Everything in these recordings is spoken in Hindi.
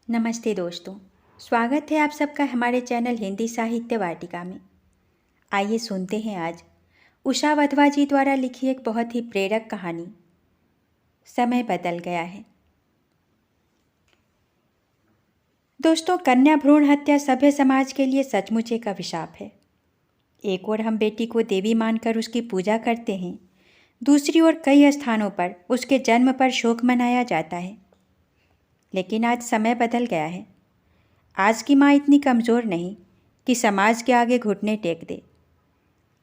नमस्ते दोस्तों। स्वागत है आप सबका हमारे चैनल हिंदी साहित्य वाटिका में। आइए सुनते हैं आज उषा वधवा जी द्वारा लिखी एक बहुत ही प्रेरक कहानी। समय बदल गया है। दोस्तों, कन्या भ्रूण हत्या सभ्य समाज के लिए सचमुच एक अभिशाप है। एक ओर हम बेटी को देवी मानकर उसकी पूजा करते हैं, दूसरी ओर कई स्थानों पर उसके जन्म पर शोक मनाया जाता है। लेकिन आज समय बदल गया है। आज की माँ इतनी कमज़ोर नहीं कि समाज के आगे घुटने टेक दे।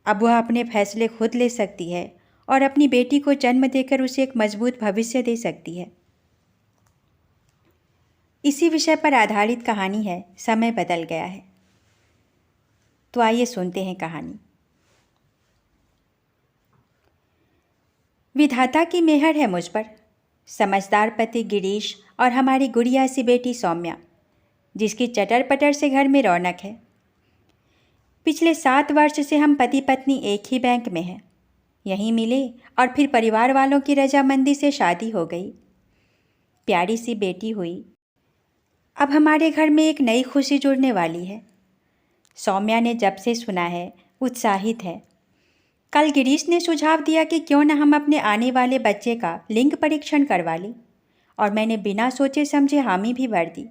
अब वह अपने फैसले खुद ले सकती है और अपनी बेटी को जन्म देकर उसे एक मजबूत भविष्य दे सकती है। इसी विषय पर आधारित कहानी है समय बदल गया है। तो आइए सुनते हैं कहानी। विधाता की मेहर है मुझ पर। समझदार पति गिरीश और हमारी गुड़िया सी बेटी सौम्या, जिसकी चटर पटर से घर में रौनक है। पिछले 7 वर्ष से हम पति पत्नी एक ही बैंक में हैं। यहीं मिले और फिर परिवार वालों की रजामंदी से शादी हो गई। प्यारी सी बेटी हुई। अब हमारे घर में एक नई खुशी जुड़ने वाली है। सौम्या ने जब से सुना है उत्साहित है। कल गिरीश ने सुझाव दिया कि क्यों न हम अपने आने वाले बच्चे का लिंग परीक्षण करवा लें, और मैंने बिना सोचे समझे हामी भी भर दी।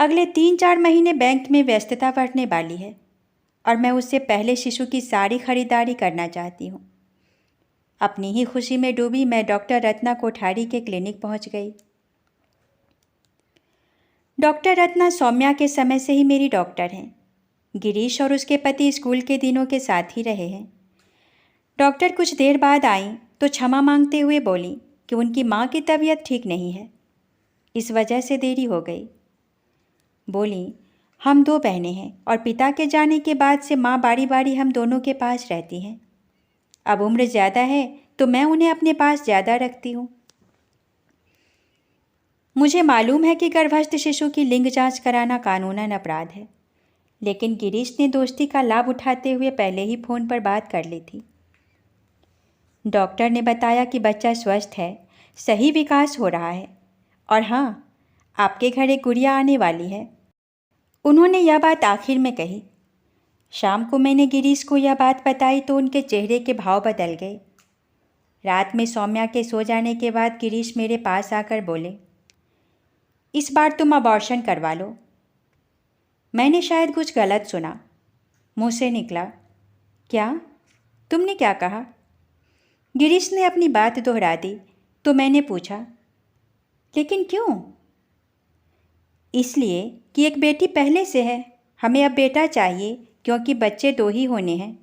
अगले 3-4 महीने बैंक में व्यस्तता बढ़ने वाली है और मैं उससे पहले शिशु की सारी खरीदारी करना चाहती हूँ। अपनी ही खुशी में डूबी मैं डॉक्टर रत्ना कोठारी के क्लिनिक पहुँच गई। डॉक्टर रत्ना सौम्या के समय से ही मेरी डॉक्टर हैं। गिरीश और उसके पति स्कूल के दिनों के साथ ही रहे हैं। डॉक्टर कुछ देर बाद आईं तो क्षमा मांगते हुए बोली कि उनकी माँ की तबीयत ठीक नहीं है, इस वजह से देरी हो गई। बोली, हम 2 बहनें हैं और पिता के जाने के बाद से माँ बारी बारी हम दोनों के पास रहती हैं। अब उम्र ज़्यादा है तो मैं उन्हें अपने पास ज़्यादा रखती हूँ। मुझे मालूम है कि गर्भस्थ शिशु की लिंग जांच कराना कानूनन अपराध है, लेकिन गिरीश ने दोस्ती का लाभ उठाते हुए पहले ही फ़ोन पर बात कर ली थी। डॉक्टर ने बताया कि बच्चा स्वस्थ है, सही विकास हो रहा है, और हाँ, आपके घर एक गुड़िया आने वाली है। उन्होंने यह बात आखिर में कही। शाम को मैंने गिरीश को यह बात बताई तो उनके चेहरे के भाव बदल गए। रात में सौम्या के सो जाने के बाद गिरीश मेरे पास आकर बोले, इस बार तुम अबॉर्शन करवा लो। मैंने शायद कुछ गलत सुना। मुँह से निकला, क्या? तुमने क्या कहा? गिरीश ने अपनी बात दोहरा दी तो मैंने पूछा, लेकिन क्यों? इसलिए कि एक बेटी पहले से है, हमें अब बेटा चाहिए क्योंकि बच्चे 2 ही होने हैं।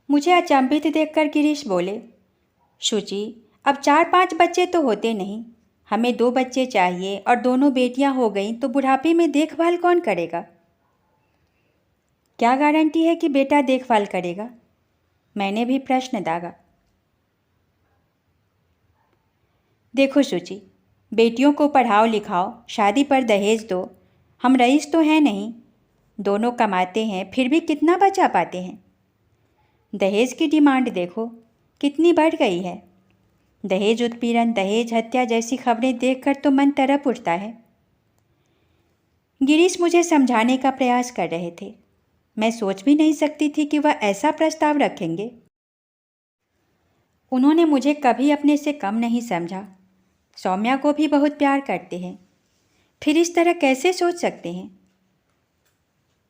मुझे अचंभित देखकर गिरीश बोले, शुचि, अब 4-5 बच्चे तो होते नहीं, हमें 2 बच्चे चाहिए और दोनों बेटियां हो गईं तो बुढ़ापे में देखभाल कौन करेगा? क्या गारंटी है कि बेटा देखभाल करेगा? मैंने भी प्रश्न दागा। देखो शुचि, बेटियों को पढ़ाओ लिखाओ, शादी पर दहेज दो। हम रईस तो हैं नहीं, दोनों कमाते हैं, फिर भी कितना बचा पाते हैं? दहेज की डिमांड देखो कितनी बढ़ गई है। दहेज उत्पीड़न, दहेज हत्या जैसी खबरें देखकर तो मन तड़प उठता है। गिरीश मुझे समझाने का प्रयास कर रहे थे। मैं सोच भी नहीं सकती थी कि वह ऐसा प्रस्ताव रखेंगे। उन्होंने मुझे कभी अपने से कम नहीं समझा। सौम्या को भी बहुत प्यार करते हैं, फिर इस तरह कैसे सोच सकते हैं?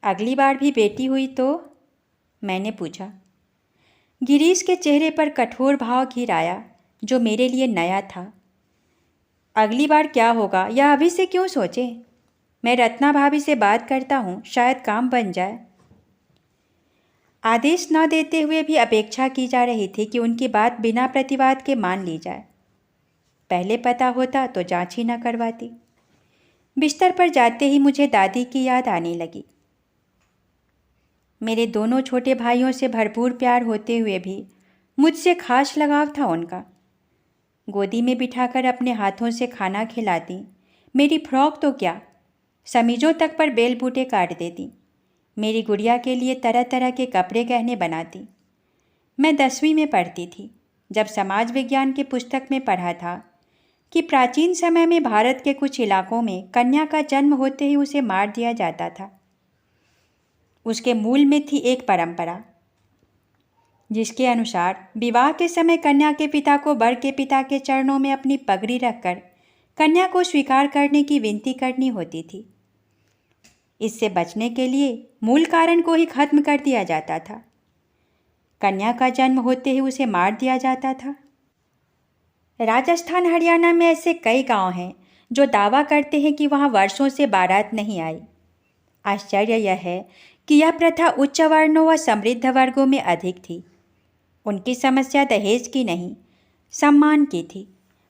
अगली बार भी बेटी हुई तो? मैंने पूछा। गिरीश के चेहरे पर कठोर भाव घिर आया जो मेरे लिए नया था। अगली बार क्या होगा या अभी से क्यों सोचें? मैं रत्ना भाभी से बात करता हूँ, शायद काम बन जाए। आदेश न देते हुए भी अपेक्षा की जा रही थी कि उनकी बात बिना प्रतिवाद के मान ली जाए। पहले पता होता तो जांच ही न करवाती। बिस्तर पर जाते ही मुझे दादी की याद आने लगी। मेरे दोनों छोटे भाइयों से भरपूर प्यार होते हुए भी मुझसे खास लगाव था उनका। गोदी में बिठाकर अपने हाथों से खाना खिलाती, मेरी फ्रॉक तो क्या, समीजों तक पर बेल बूटे काट देती, मेरी गुड़िया के लिए तरह तरह के कपड़े गहने बनाती। मैं 10वीं में पढ़ती थी जब समाज विज्ञान की पुस्तक में पढ़ा था कि प्राचीन समय में भारत के कुछ इलाकों में कन्या का जन्म होते ही उसे मार दिया जाता था। उसके मूल में थी एक परंपरा जिसके अनुसार विवाह के समय कन्या के पिता को वर के पिता के चरणों में अपनी पगड़ी रखकर कन्या को स्वीकार करने की विनती करनी होती थी। इससे बचने के लिए मूल कारण को ही खत्म कर दिया जाता था। कन्या का जन्म होते ही उसे मार दिया जाता था। राजस्थान हरियाणा में ऐसे कई गांव हैं जो दावा करते हैं कि वहां वर्षों से बारात नहीं आई। आश्चर्य यह है कि यह प्रथा उच्च वर्णों व समृद्ध वर्गों में अधिक थी। उनकी समस्या दहेज की नहीं, सम्मान की थी।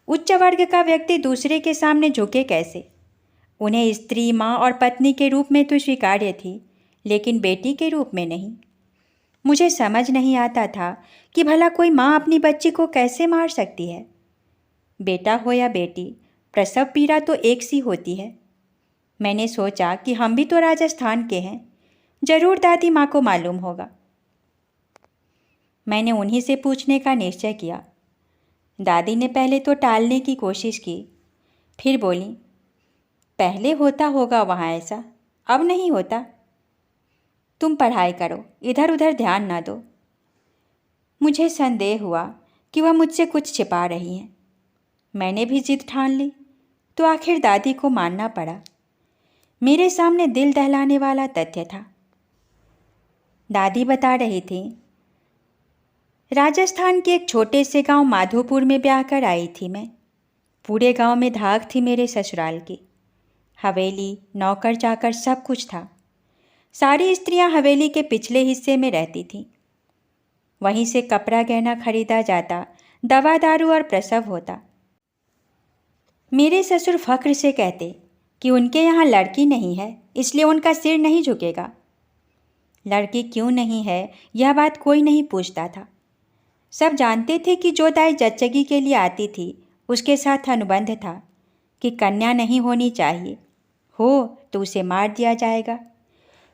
उच्च वर्ग का व्यक्ति दूसरे के सामने झुके कैसे? उन्हें स्त्री, माँ और पत्नी के रूप में तो स्वीकार्य थी, लेकिन बेटी के रूप में नहीं। मुझे समझ नहीं आता था कि भला कोई माँ अपनी बच्ची को कैसे मार सकती है। बेटा हो या बेटी, प्रसव पीड़ा तो एक सी होती है। मैंने सोचा कि हम भी तो राजस्थान के हैं, जरूर दादी माँ को मालूम होगा। मैंने उन्हीं से पूछने का निश्चय किया। दादी ने पहले तो टालने की कोशिश की, फिर बोली, पहले होता होगा वहाँ ऐसा, अब नहीं होता। तुम पढ़ाई करो, इधर उधर ध्यान ना दो। मुझे संदेह हुआ कि वह मुझसे कुछ छिपा रही हैं। मैंने भी जिद ठान ली तो आखिर दादी को मानना पड़ा। मेरे सामने दिल दहलाने वाला तथ्य था। दादी बता रही थी, राजस्थान के एक छोटे से गांव माधोपुर में ब्याह कर आई थी मैं। पूरे गांव में धाक थी मेरे ससुराल की। हवेली, नौकर चाकर सब कुछ था। सारी स्त्रियां हवेली के पिछले हिस्से में रहती थीं। वहीं से कपड़ा गहना खरीदा जाता, दवा दारू और प्रसव होता। मेरे ससुर फक्र से कहते कि उनके यहाँ लड़की नहीं है, इसलिए उनका सिर नहीं झुकेगा। लड़की क्यों नहीं है, यह बात कोई नहीं पूछता था। सब जानते थे कि जो दाई जच्चगी के लिए आती थी उसके साथ अनुबंध था कि कन्या नहीं होनी चाहिए, हो तो उसे मार दिया जाएगा।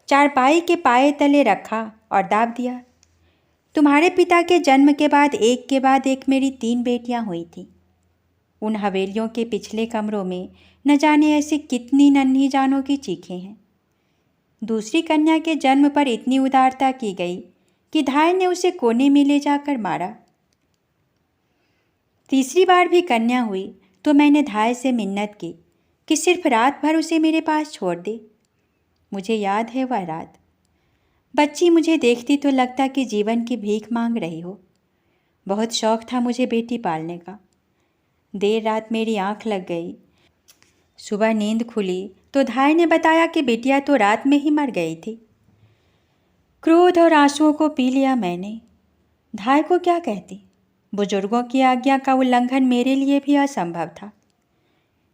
चारपाई के पाए तले रखा और दाब दिया। तुम्हारे पिता के जन्म के बाद एक मेरी 3 बेटियां हुई थीं। उन हवेलियों के पिछले कमरों में न जाने ऐसी कितनी नन्ही जानों की चीखें हैं। दूसरी कन्या के जन्म पर इतनी उदारता की गई कि धाय ने उसे कोने में ले जाकर मारा। तीसरी बार भी कन्या हुई तो मैंने धाय से मिन्नत की कि सिर्फ रात भर उसे मेरे पास छोड़ दे। मुझे याद है वह रात। बच्ची मुझे देखती तो लगता कि जीवन की भीख मांग रही हो। बहुत शौक था मुझे बेटी पालने का। देर रात मेरी आंख लग गई। सुबह नींद खुली तो धाय ने बताया कि बिटिया तो रात में ही मर गई थी। क्रोध और आंसुओं को पी लिया मैंने। धाय को क्या कहती? बुजुर्गों की आज्ञा का उल्लंघन मेरे लिए भी असंभव था।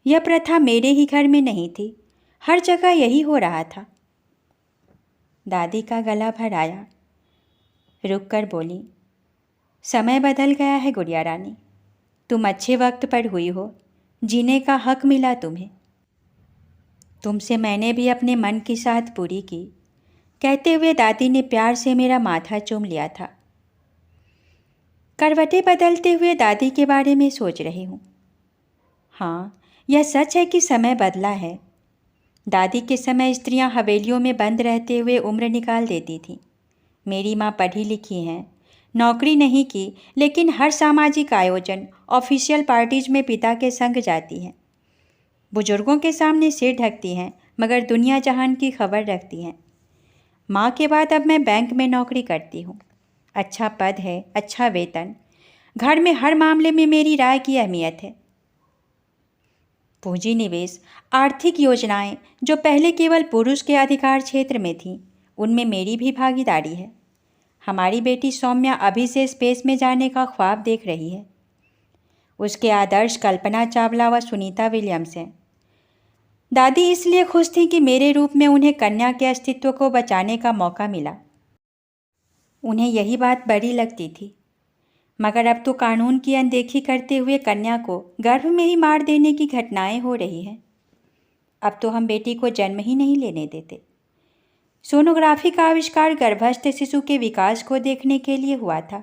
यह प्रथा मेरे ही घर में नहीं थी, हर जगह यही हो रहा था। दादी का गला भर आया। रुक कर बोली, समय बदल गया है गुड़िया रानी। तुम अच्छे वक्त पर हुई हो, जीने का हक मिला तुम्हें। तुमसे मैंने भी अपने मन की साथ पूरी की, कहते हुए दादी ने प्यार से मेरा माथा चूम लिया था। करवटें बदलते हुए दादी के बारे में सोच रही हूँ। हाँ, यह सच है कि समय बदला है। दादी के समय स्त्रियां हवेलियों में बंद रहते हुए उम्र निकाल देती थीं। मेरी माँ पढ़ी लिखी हैं, नौकरी नहीं की, लेकिन हर सामाजिक आयोजन, ऑफिशियल पार्टीज में पिता के संग जाती हैं। बुजुर्गों के सामने सिर ढकती हैं, मगर दुनिया जहान की खबर रखती हैं। माँ के बाद अब मैं बैंक में नौकरी करती हूँ। अच्छा पद है, अच्छा वेतन। घर में हर मामले में मेरी राय की अहमियत है। पूंजी निवेश, आर्थिक योजनाएं जो पहले केवल पुरुष के अधिकार क्षेत्र में थीं, उनमें मेरी भी भागीदारी है। हमारी बेटी सौम्या अभी से स्पेस में जाने का ख्वाब देख रही है। उसके आदर्श कल्पना चावला व सुनीता विलियम्स हैं। दादी इसलिए खुश थी कि मेरे रूप में उन्हें कन्या के अस्तित्व को बचाने का मौका मिला। उन्हें यही बात बड़ी लगती थी, मगर अब तो कानून की अनदेखी करते हुए कन्या को गर्भ में ही मार देने की घटनाएं हो रही हैं। अब तो हम बेटी को जन्म ही नहीं लेने देते। सोनोग्राफी का आविष्कार गर्भस्थ शिशु के विकास को देखने के लिए हुआ था।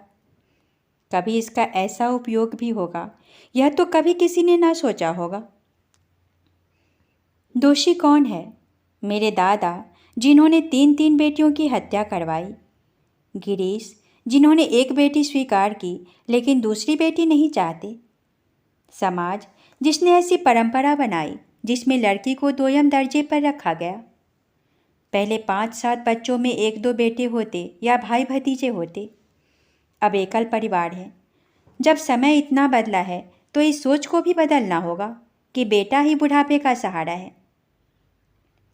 कभी इसका ऐसा उपयोग भी होगा, यह तो कभी किसी ने ना सोचा होगा। दोषी कौन है? मेरे दादा, जिन्होंने 3 बेटियों की हत्या करवाई। गिरीश, जिन्होंने एक बेटी स्वीकार की लेकिन दूसरी बेटी नहीं चाहते। समाज, जिसने ऐसी परंपरा बनाई जिसमें लड़की को दोयम दर्जे पर रखा गया। पहले 5-7 बच्चों में 1-2 बेटे होते या भाई भतीजे होते, अब एकल परिवार है। जब समय इतना बदला है तो इस सोच को भी बदलना होगा कि बेटा ही बुढ़ापे का सहारा है।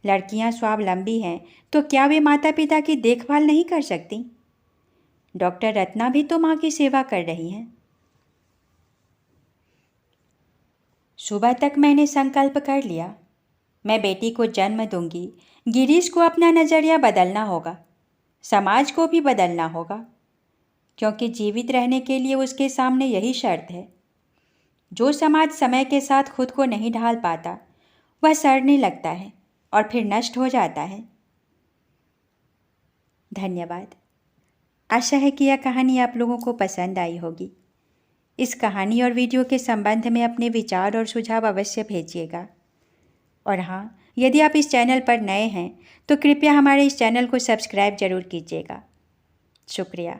लड़कियां स्वावलंबी हैं तो क्या वे माता पिता की देखभाल नहीं कर सकती? डॉक्टर रत्ना भी तो माँ की सेवा कर रही हैं। सुबह तक मैंने संकल्प कर लिया, मैं बेटी को जन्म दूंगी। गिरीश को अपना नज़रिया बदलना होगा, समाज को भी बदलना होगा, क्योंकि जीवित रहने के लिए उसके सामने यही शर्त है। जो समाज समय के साथ खुद को नहीं ढाल पाता वह सड़ने लगता है और फिर नष्ट हो जाता है। धन्यवाद। आशा है कि यह कहानी आप लोगों को पसंद आई होगी। इस कहानी और वीडियो के संबंध में अपने विचार और सुझाव अवश्य भेजिएगा। और हाँ, यदि आप इस चैनल पर नए हैं तो कृपया हमारे इस चैनल को सब्सक्राइब जरूर कीजिएगा। शुक्रिया।